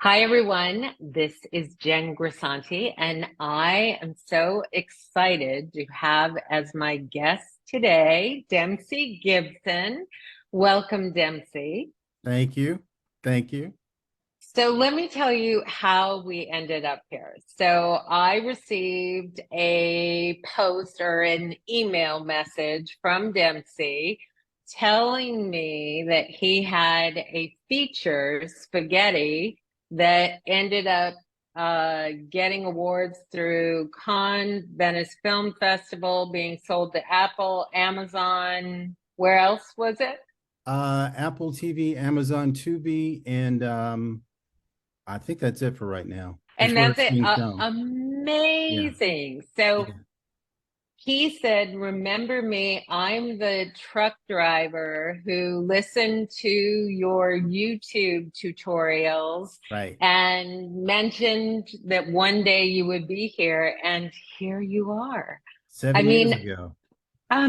Hi, everyone. This is Jen Grisanti, and I am so excited to have as my guest today Dempsey Gibson. Welcome, Dempsey. Thank you. Thank you. So, let me tell you how we ended up here. So, I received a post or an email message from Dempsey telling me that he had a feature spaghetti that ended up getting awards through Cannes, Venice Film Festival, being sold to Apple, Amazon. Where else was it? Apple TV, Amazon Tubi, and I think that's it for right now. It's And where that's it's it. being shown. Yeah. Amazing. So Yeah. he said, remember me, I'm the truck driver who listened to your YouTube tutorials Right. and mentioned that one day you would be here, and here you are. I 7 years mean, ago.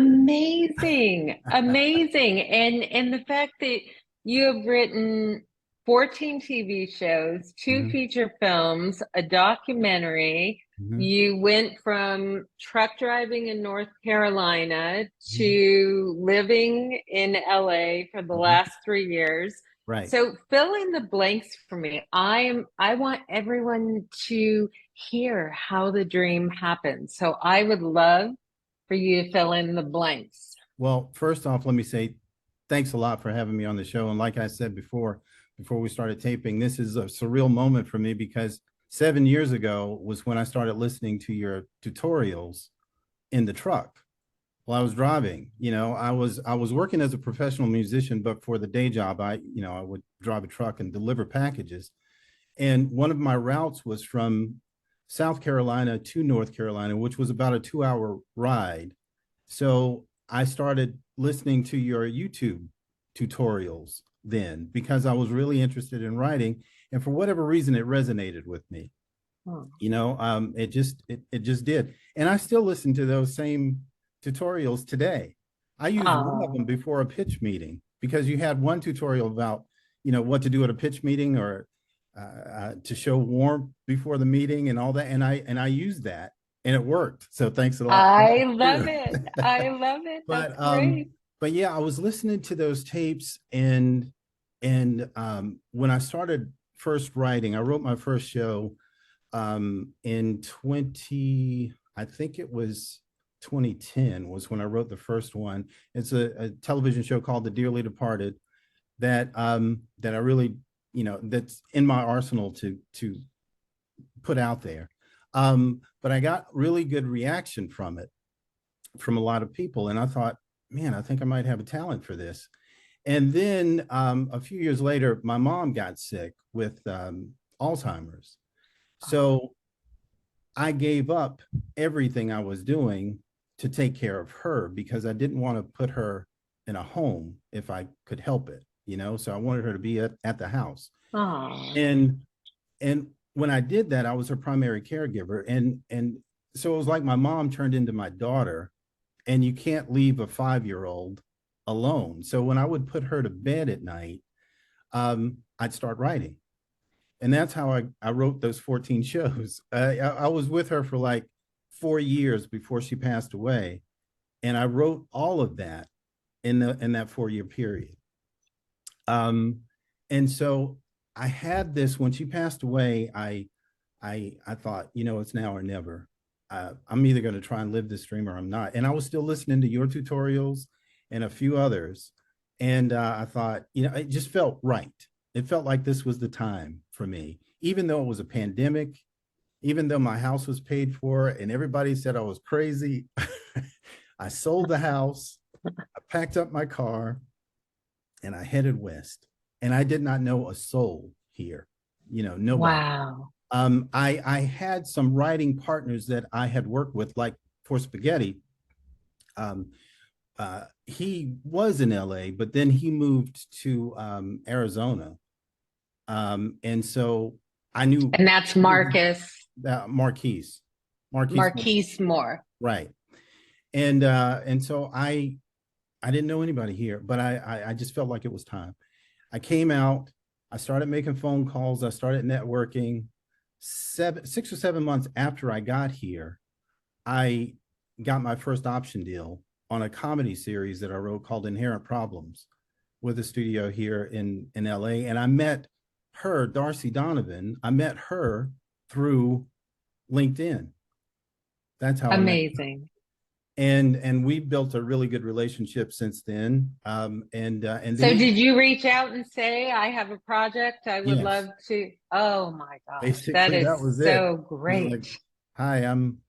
amazing, amazing. And the fact that you have written 14 TV shows, two Mhm. feature films, a documentary. Mhm. You went from truck driving in North Carolina Mhm. to living in LA for the Mhm. last 3 years. Right. So fill in the blanks for me. I want everyone to hear how the dream happened. So I would love for you to fill in the blanks. Well, first off, let me say thanks a lot for having me on the show. And like I said before we started taping, this is a surreal moment for me because 7 years ago was when I started listening to your tutorials in the truck while I was driving. I was working as a professional musician, but for the day job, I would drive a truck and deliver packages. And one of my routes was from South Carolina to North Carolina, which was about a 2 hour ride. So I started listening to your YouTube tutorials then because I was really interested in writing. And for whatever reason, it resonated with me. Hmm. It just did. And I still listen to those same tutorials today. I used one of Oh, them before a pitch meeting because you had one tutorial about, what to do at a pitch meeting or to show warmth before the meeting and all that. And I used that and it worked. So thanks a lot for I that love too. it. I love it. That's but um, great. but yeah, I was listening to those tapes and when I started first writing, I wrote my first show in 20, I think it was 2010 was when I wrote the first one. It's a television show called The Dearly Departed that I really, that's in my arsenal to put out there. But I got really good reaction from it from a lot of people, and I thought, man, I think I might have a talent for this. And then a few years later, my mom got sick with Alzheimer's. So I gave up everything I was doing to take care of her because I didn't want to put her in a home if I could help it. So I wanted her to be at the house. Oh, And when I did that, I was her primary caregiver. And so it was like my mom turned into my daughter, and you can't leave a 5-year-old alone. So when I would put her to bed at night, I'd start writing, and that's how I wrote those 14 shows. I was with her for like 4 years before she passed away, and I wrote all of that in that 4 year period. Um, and so I had this when she passed away. I thought, it's now or never. I'm either going to try and live this dream or I'm not. And I was still listening to your tutorials and a few others, and I thought, it just felt right. It felt like this was the time for me, even though it was a pandemic, even though my house was paid for and everybody said I was crazy. I sold the house, I packed up my car, and I headed west. And I did not know a soul here, nobody. wow. I had some writing partners that I had worked with, like for Spaghetti. Um, he was in LA, but then he moved to Arizona. And so I knew And that's Marcus, Marquise, Marquise, Marquise Moore. right? And so I didn't know anybody here, but I just felt like it was time. I came out. I started making phone calls. I started networking. 6 or 7 months after I got here, I got my first option deal on a comedy series that I wrote called Inherent Problems with a studio here in LA. And I met her, Darcy Donovan. I met her through LinkedIn. That's how I met her. Amazing. And we built a really good relationship since then. And So then did you reach out and say, I have a project I would yes, love to? Oh my gosh, that basically is that was it. so It was like, great. hi, I'm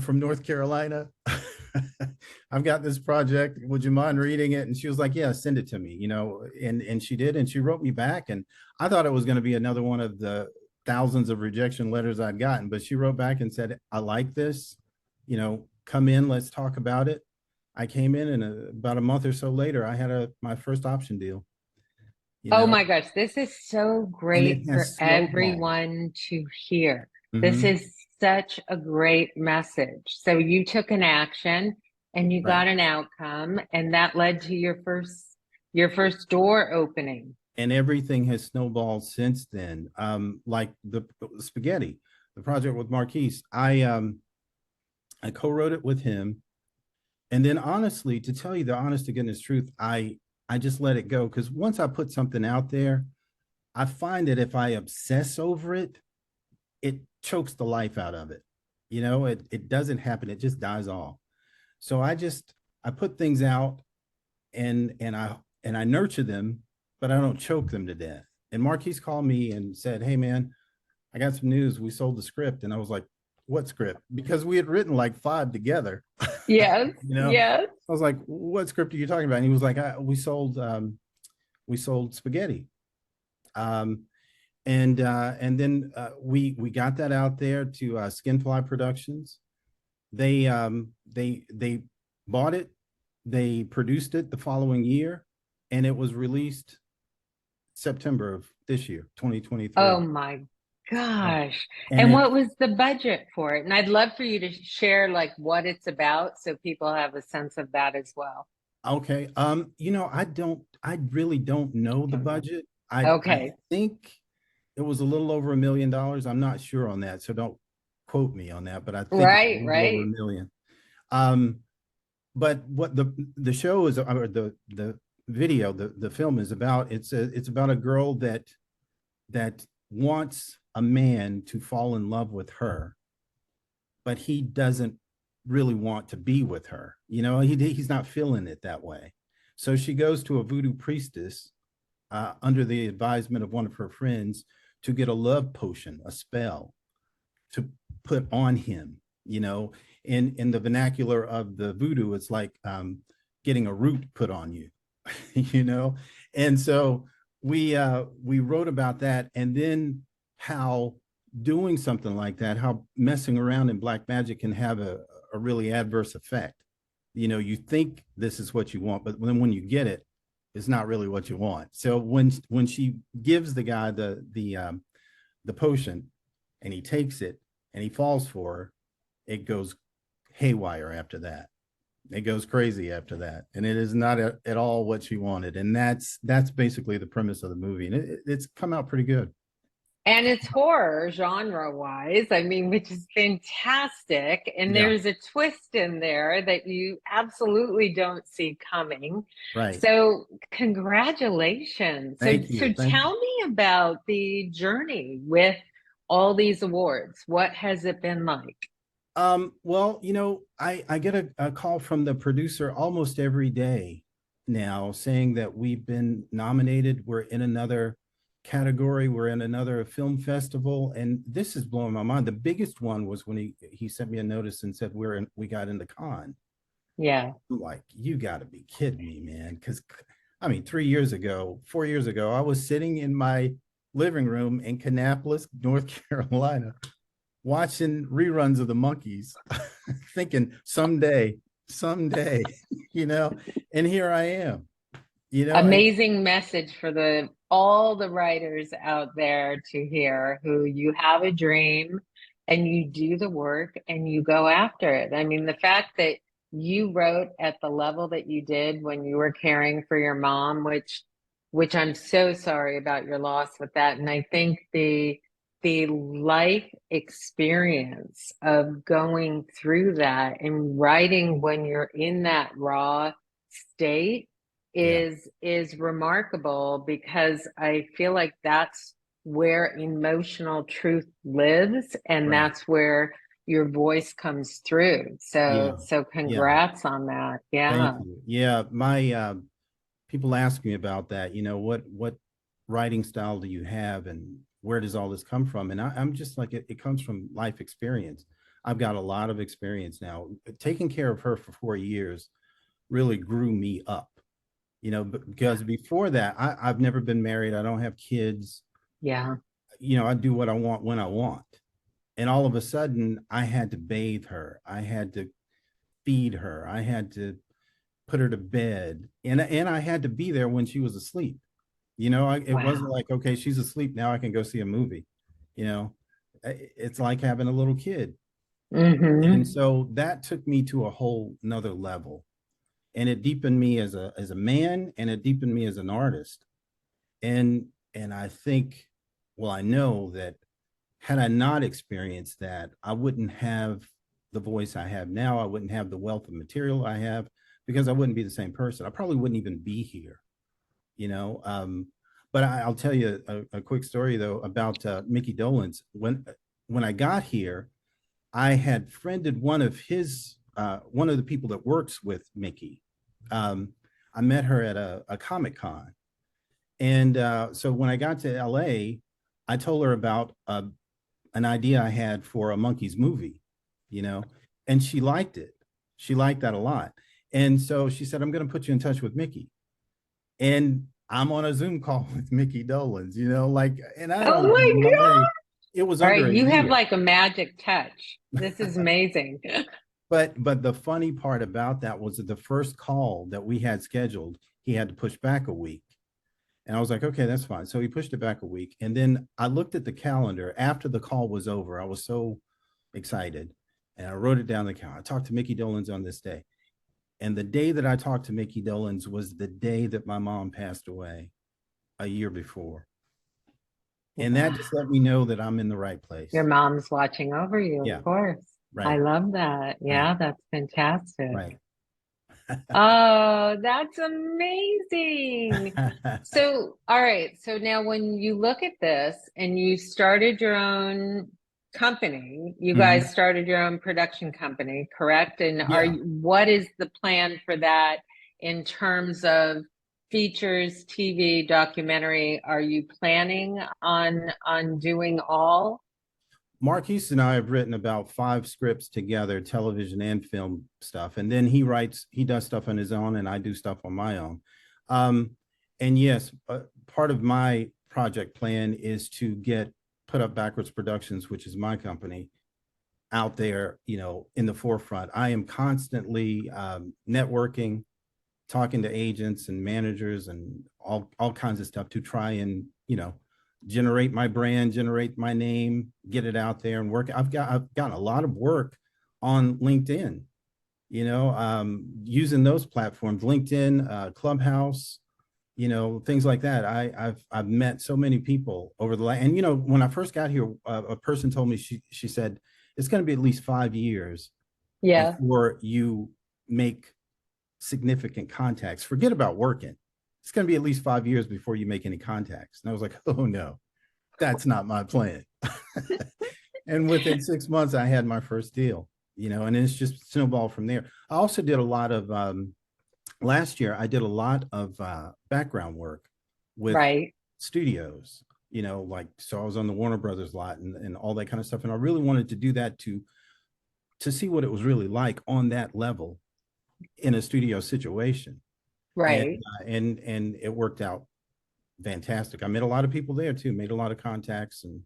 from North Carolina. I've got this project. Would you mind reading it? And she was like, yeah, send it to me, and she did. And she wrote me back. And I thought it was going to be another one of the thousands of rejection letters I'd gotten. But she wrote back and said, I like this, come in, let's talk about it. I came in, and about a month or so later, I had my first option deal, you Oh know, my gosh, this is so and great it for has snowballed. everyone to hear. This Mhm. is such a great message. So you took an action and you Right. got an outcome, and that led to your first door opening. And everything has snowballed since then. Like the spaghetti, the project with Marquise, I co-wrote it with him, and then honestly, to tell you the honest to goodness truth, I just let it go because once I put something out there, I find that if I obsess over it, it chokes the life out of it. It doesn't happen; it just dies off. So I put things out, and I nurture them, but I don't choke them to death. And Marquise called me and said, "Hey man, I got some news. We sold the script." And I was like, "What script?" Because we had written like five together. Yes, yes. I was like, "What script are you talking about?" And he was like, we sold spaghetti." Um, and then we got that out there to Skinfly Productions. They bought it, they produced it the following year, and it was released September of this year, Oh 2023. my Yeah. gosh. And And it what was the budget for it? And I'd love for you to share like what it's about so people have a sense of that as well. Okay. I really don't know the budget. I Okay. think it was a little over $1 million. I'm not sure on that, so don't quote me on that, but I think it's a Right, little over a right. million. Um, but what the show is, or the video, the film is about, it's about a girl that wants a man to fall in love with her, but he doesn't really want to be with her. He's not feeling it that way. So she goes to a voodoo priestess under the advisement of one of her friends to get a love potion, a spell to put on him. In the vernacular of the voodoo, it's like getting a root put on you. you know, and so we wrote about that, and then how doing something like that, how messing around in black magic can have a really adverse effect. You think this is what you want, but then when you get it, it's not really what you want. So when she gives the guy the potion, and he takes it and he falls for her, it goes haywire after that. It goes crazy after that, and it is not at all what she wanted. And that's basically the premise of the movie, and it's come out pretty good. And it's horror genre wise, I mean, which is fantastic. And Yeah, there's a twist in there that you absolutely don't see coming. right. So, congratulations. So, Thank so you. Thank you. tell me about the journey with all these awards. What has it been like? Well, I get a call from the producer almost every day now saying that we've been nominated. We're in another category. We're in another film festival, and this is blowing my mind. The biggest one was when he sent me a notice and said we got into Cannes. Yeah. I'm like, you got to be kidding me, man! Because I mean, 3 years ago, 4 years ago, I was sitting in my living room in Kannapolis, North Carolina, watching reruns of the Monkeys, thinking someday, you know, and here I am, and Amazing message for all the writers out there to hear who you have a dream and you do the work and you go after it. I mean, the fact that you wrote at the level that you did when you were caring for your mom, which which I'm so sorry about your loss with that. And I think the life experience of going through that and writing when you're in that raw state Yeah. is remarkable, because I feel like that's where emotional truth lives, and Right. that's where your voice comes through. Yeah. So Yeah. congrats on that. Thank Yeah. you. Yeah. My people ask me about that. What writing style do you have, and where does all this come from? And I'm just like, it comes from life experience. I've got a lot of experience now. Taking care of her for 4 years really grew me up, because before that, I've never been married. I don't have kids. Yeah. I do what I want when I want. And all of a sudden, I had to bathe her. I had to feed her. I had to put her to bed, and I had to be there when she was asleep. It wasn't Wow. like, okay, she's asleep now, I can go see a movie. You know, it's like having a little kid. And Mm-hmm. so that took me to a whole nother level, and it deepened me as a man, and it deepened me as an artist. And I think, well, I know that had I not experienced that, I wouldn't have the voice I have now. I wouldn't have the wealth of material I have, because I wouldn't be the same person. I probably wouldn't even be here, you know. But I'll tell you a quick story though about Mickey Dolenz. When I got here, I had friended one of the people that works with Mickey. Um, I met her at a Comic Con, and so when I got to LA, I told her about an idea I had for a Monkeys movie, you know, and she liked it. She liked that a lot. And so she said, I'm going to put you in touch with Mickey. And I'm on a Zoom call with Mickey Dolenz, and I Oh don't live my in LA. God. It was All under right. a You have year. like a magic touch. This is amazing. But the funny part about that was that the first call that we had scheduled, he had to push back a week. And I was like, okay, that's fine. So he pushed it back a week. And then I looked at the calendar after the call was over. I was so excited. And I wrote it down the calendar. I talked to Mickey Dolenz on this day. And the day that I talked to Mickey Dolenz was the day that my mom passed away a year before. And that Wow. just let me know that I'm in the right Your place. mom's watching over you, Yeah, of course. I right, love that. right, Yeah, that's fantastic. right. Oh, that's amazing. So, all right. So now when you look at this and you started your own company, you guys Mhm. started your own production company, correct? And Yeah. what is the plan for that in terms of features, TV, documentary? Are you planning on doing all? Marquise and I have written about 5 scripts together, television and film stuff. And then he does stuff on his own, and I do stuff on my own. Um, and yes, part of my project plan is to put up Backwards Productions, which is my company, out there, in the forefront. I am constantly networking, talking to agents and managers and all kinds of stuff to try and generate my brand, generate my name, get it out there and work. I've gotten a lot of work on LinkedIn, using those platforms, LinkedIn, Clubhouse, things like that. I've met so many people over the last, and when I first got here, a person told me, she said it's going to be at least 5 years Yeah. before you make significant contacts. Forget about working. It's going to be at least 5 years before you make any contacts. And I was like, oh no, that's not my plan. And within 6 months, I had my first deal, and it's just snowball from there. I also did a lot of, last year, I did a lot of background work with Right. studios, so I was on the Warner Brothers lot and all that kind of stuff. And I really wanted to do that to see what it was really like on that level in a studio situation. and Right. and it worked out fantastic. I met a lot of people there too, made a lot of contacts, and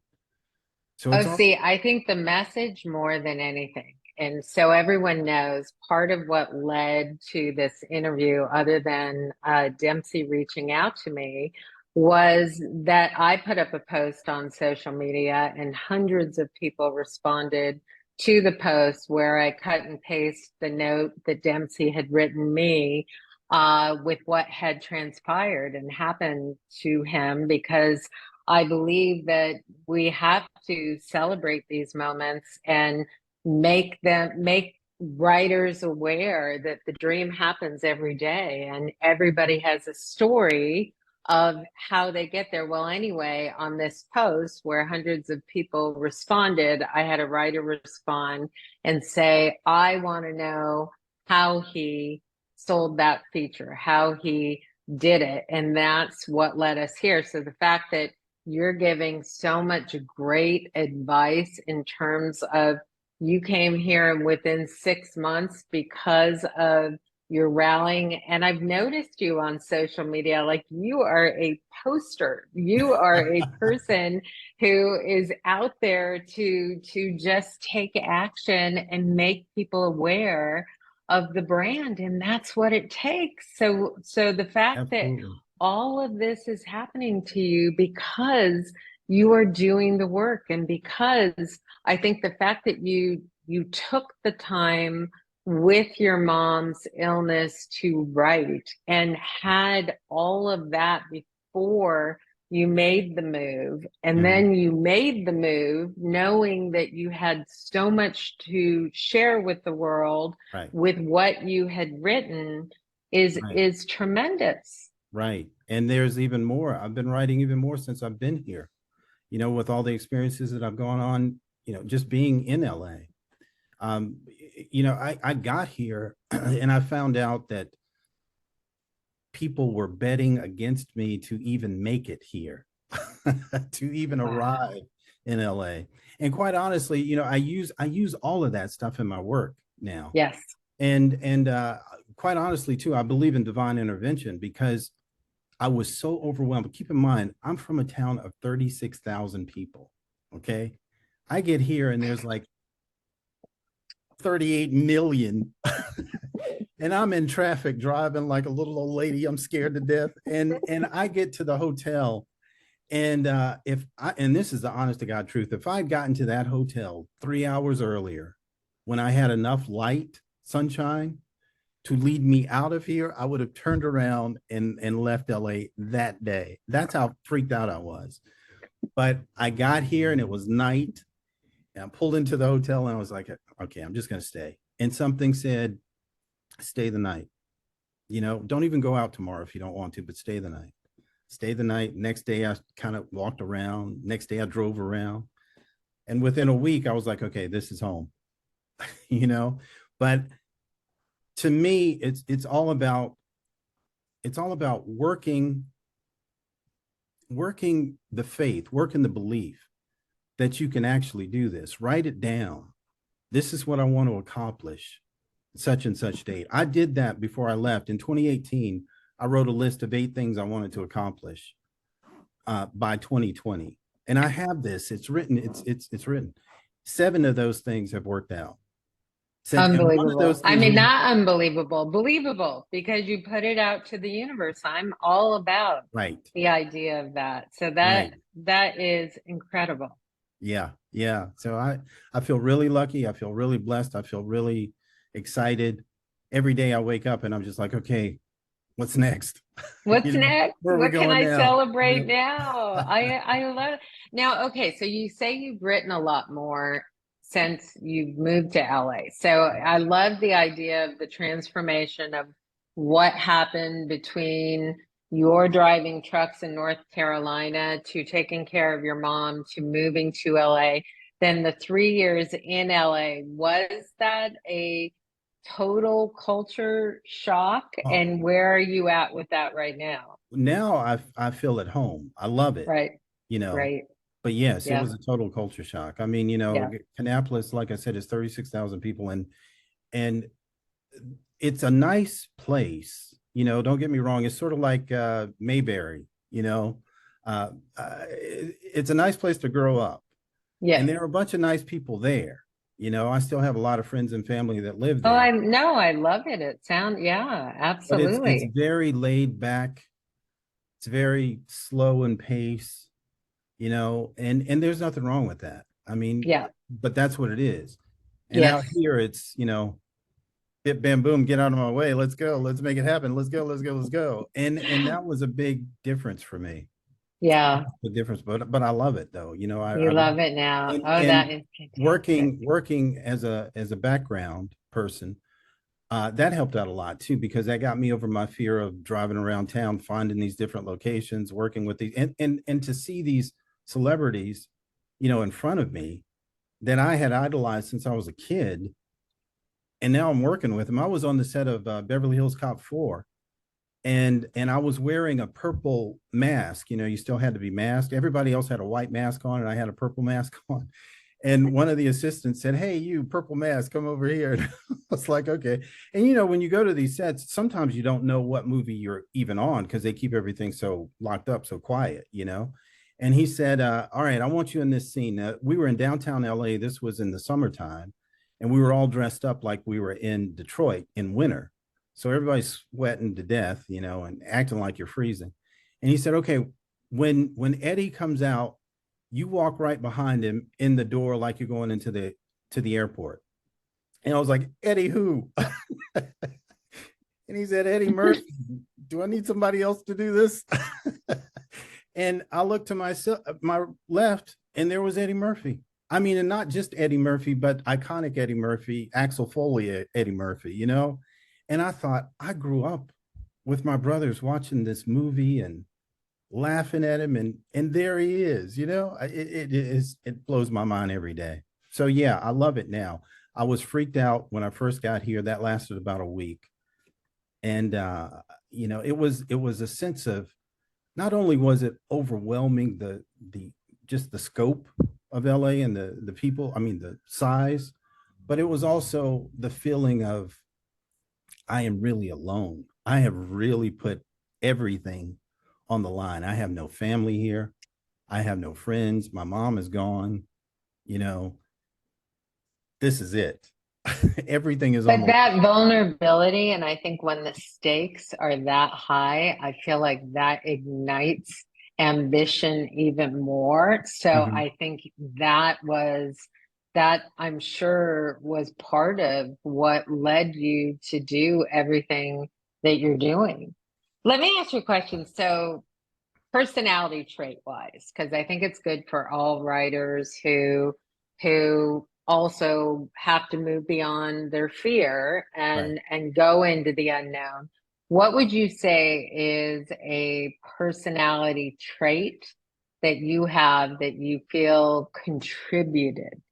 so Oh, it's all see, I think the message more than anything. And so everyone knows part of what led to this interview, other than Dempsey reaching out to me, was that I put up a post on social media and hundreds of people responded to the post where I cut and paste the note that Dempsey had written me with what had transpired and happened to him, because I believe that we have to celebrate these moments and make writers aware that the dream happens every day and everybody has a story of how they get there. Well, anyway, on this post where hundreds of people responded, I had a writer respond and say, I want to know how he sold that feature, how he did it. And that's what led us here. So the fact that you're giving so much great advice in terms of you came here and within 6 months because of your rallying. And I've noticed you on social media, like you are a poster. You are a person who is out there to just take action and make people aware of the brand, and that's what it takes. So the fact that Absolutely. all of this is happening to you because you are doing the work, and because I think the fact that you took the time with your mom's illness to write and had all of that before you made the move, and Mhm. then you made the move knowing that you had so much to share with the world Right. with what you had written Right. is tremendous. Right. And there's even more. I've been writing even more since I've been here, with all the experiences that I've gone on, just being in LA. I got here and I found out that people were betting against me to even make it here, to even Wow. arrive in LA. And quite honestly, I use all of that stuff in my work now. Yes. And quite honestly, too, I believe in divine intervention because I was so overwhelmed. Keep in mind, I'm from a town of 36,000 people. Okay. I get here and there's like 38 million and I'm in traffic driving like a little old lady. I'm scared to death. And I get to the hotel and if I and this is the honest to God truth, if I'd gotten to that hotel 3 hours earlier when I had enough light, sunshine to lead me out of here, I would have turned around and left LA that day. That's how freaked out I was. But I got here and it was night. And I pulled into the hotel and I was like, okay, I'm just going to stay. And something said, stay the night. Don't even go out tomorrow if you don't want to, but stay the night. Stay the night. Next day, I kind of walked around. Next day, I drove around. And within a week, I was like, okay, this is home, you know? But to me, it's all about working the faith, working the belief that you can actually do this. Write it down. This is what I want to accomplish, such and such date. I did that before I left. In 2018, I wrote a list of 8 things I wanted to accomplish by 2020. And I have this. It's written. It's written. 7 of those things have worked out. And one of those Unbelievable. I things mean, was not unbelievable, believable, because you put it out to the universe. I'm all about right. the idea of that. So Right. that is incredible. Yeah. Yeah. So I feel really lucky. I feel really blessed. I feel really excited. Every day I wake up and I'm just like, okay, what's next? What's next? Where are we What can going I now? celebrate now? I love it. Now, okay, so you say you've written a lot more since you've moved to LA. So I love the idea of the transformation of what happened between your driving trucks in North Carolina to taking care of your mom to moving to LA. Then the 3 years in LA, was that a total culture shock? Oh, And where are you at with that right now? now I feel at home. I love it, Right, you know. right. But yes, it Yeah, was a total culture shock. I mean, yeah, Kannapolis, like I said, is 36,000 people and it's a nice place. Don't get me wrong. It's sort of like Mayberry, it's a nice place to grow up. And yes. there are a bunch of nice people there. I still have a lot of friends and family that live Oh, there, I love it. It sounds, yeah, but it's absolutely. very laid back. It's very slow in pace, and there's nothing wrong with that. I mean, Yeah, but that's what it is. And out yes. here, get bam boom, get out of my way. Let's go. Let's make it happen. Let's go. Let's go. Let's go. And that was a big difference for me. Yeah, The difference, but I love it though. you love it now. Oh, and that is fantastic. working as a background person, that helped out a lot too, because that got me over my fear of driving around town, finding these different locations, working with these, and to see these celebrities, in front of me that I had idolized since I was a kid, and now I'm working with them. I was on the set of Beverly Hills Cop 4, and I was wearing a purple mask. You still had to be masked. Everybody else had a white mask on, and I had a purple mask on. And one of the assistants said, "Hey, you purple mask, come over here." And I was like, "Okay." And when you go to these sets, sometimes you don't know what movie you're even on because they keep everything so locked up, so quiet. And he said, "All right, I want you in this scene." We were in downtown LA. This was in the summertime, and we were all dressed up like we were in Detroit in winter. So everybody's sweating to death, and acting like you're freezing. And he said, "Okay, when Eddie comes out, you walk right behind him in the door like you're going into the airport." And I was like, "Eddie who?" And he said, "Eddie Murphy. Do I need somebody else to do this?" And I looked to my left, and there was Eddie Murphy. I mean, and not just Eddie Murphy, but iconic Eddie Murphy, Axel Foley Eddie Murphy. And I thought, I grew up with my brothers watching this movie and laughing at him, and there he is. It blows my mind every day. So yeah, I love it now. I was freaked out when I first got here. That lasted about a week. And it was a sense of, not only was it overwhelming, the just the scope of LA and the people, I mean the size, but it was also the feeling of, I am really alone. I have really put everything on the line. I have no family here. I have no friends. My mom is gone. You know, this is it. Everything is on But the that vulnerability, and I think when the stakes are that high, I feel like that ignites ambition even more. So line. I think that I'm sure was part of what led you to do everything that you're doing. Let me ask you a question. So personality trait wise, because I think it's good for all writers who also have to move beyond their fear Right. and go into the unknown. What would you say is a personality trait that you have that you feel contributed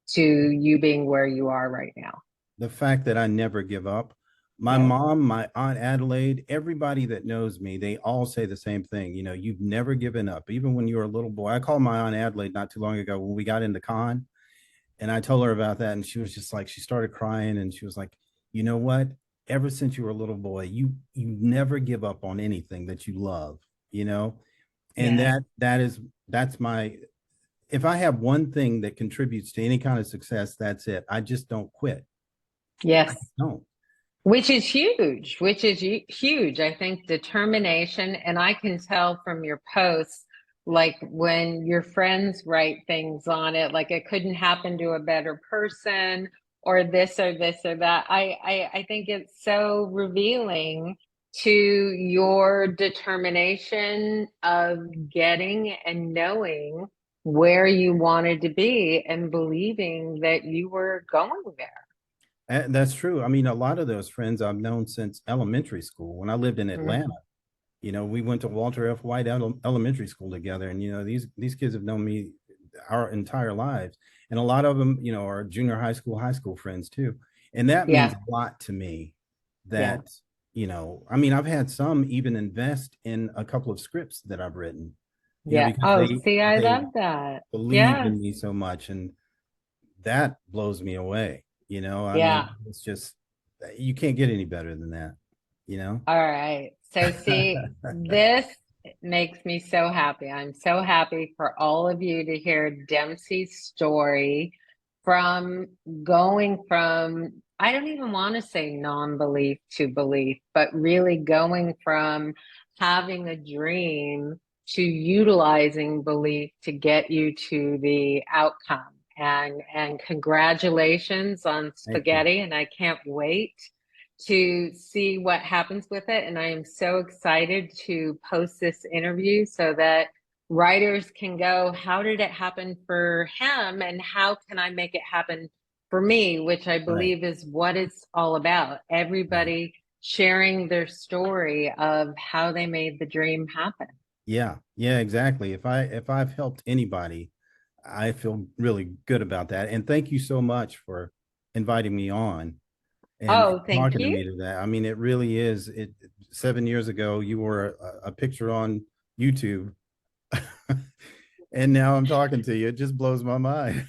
to you being where you are right now? The fact that I never give up. My Yeah. mom, my aunt Adelaide, everybody that knows me, they all say the same thing. You've never given up, even when you were a little boy. I called my aunt Adelaide not too long ago when we got into con, and I told her about that, and she was just like, she started crying, and she was like, "You know what? Ever since you were a little boy, you never give up on anything that you love, you know." And Yes. that's my, if I have one thing that contributes to any kind of success, that's it. I just don't quit. I Yes. don't. Which is huge, huge. I think determination, and I can tell from your posts, like when your friends write things on it, like it couldn't happen to a better person, or this or this or that. I think it's so revealing to your determination of getting and knowing where you wanted to be and believing that you were going there. And that's true. I mean, a lot of those friends I've known since elementary school. When I lived in Atlanta, Mhm. we went to Walter F. White Elementary School together, and these kids have known me our entire lives, and a lot of them, are junior high school friends too, and that means Yeah, a lot to me. yeah. That I mean, I've had some even invest in a couple of scripts that I've written, Yeah. because Oh, they see, I they love that. believe Yes. in me so much, and that blows me away. I mean, Yeah. it's just, you can't get any better than that, you know? All right. So, see, this makes me so happy. I'm so happy for all of you to hear Dempsey's story from going from, I don't even want to say non-belief to belief, but really going from having a dream to utilizing belief to get you to the outcome. and congratulations on Thank you. spaghetti. And I can't wait to see what happens with it. And I am so excited to post this interview so that writers can go, how did it happen for him? And how can I make it happen for me? Which I Right. believe is what it's all about. Yeah. Everybody sharing their story of how they made the dream happen. Yeah. Yeah, exactly. If I've helped anybody, I feel really good about that. And thank you so much for inviting me on and Oh, thank talking to me you. to that. I mean, it really is. It 7 years ago, you were a picture on YouTube, and now I'm talking to you. It just blows my mind.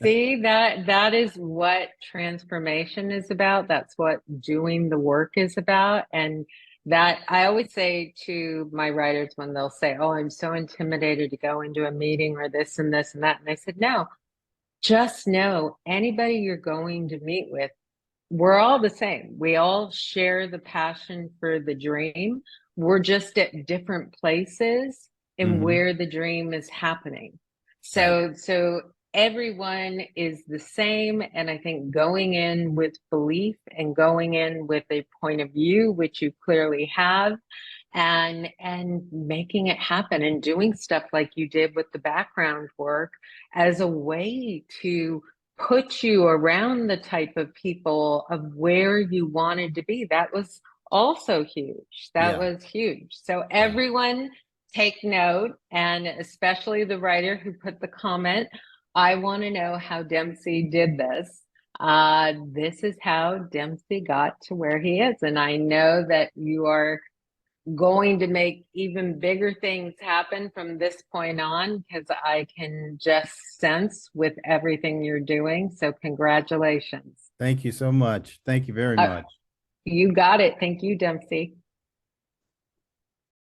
See, that is what transformation is about. That's what doing the work is about. And that I always say to my writers when they'll say, "Oh, I'm so intimidated to go into a meeting or this and this and that." And I said, "No, just know anybody you're going to meet with, we're all the same. We all share the passion for the dream. We're just at different places in Hmm. where the dream is happening. Right. So everyone is the same. And I think going in with belief and going in with a point of view, which you clearly have, and making it happen and doing stuff like you did with the background work as a way to put you around the type of people of where you wanted to be. That was also huge. That Yeah. was huge. So Yeah. everyone take note, and especially the writer who put the comment, I want to know how Dempsey did this. This is how Dempsey got to where he is. And I know that you are going to make even bigger things happen from this point on because I can just sense with everything you're doing. So, congratulations. Thank you so much. Thank you very Uh, much. you got it. Thank you, Dempsey.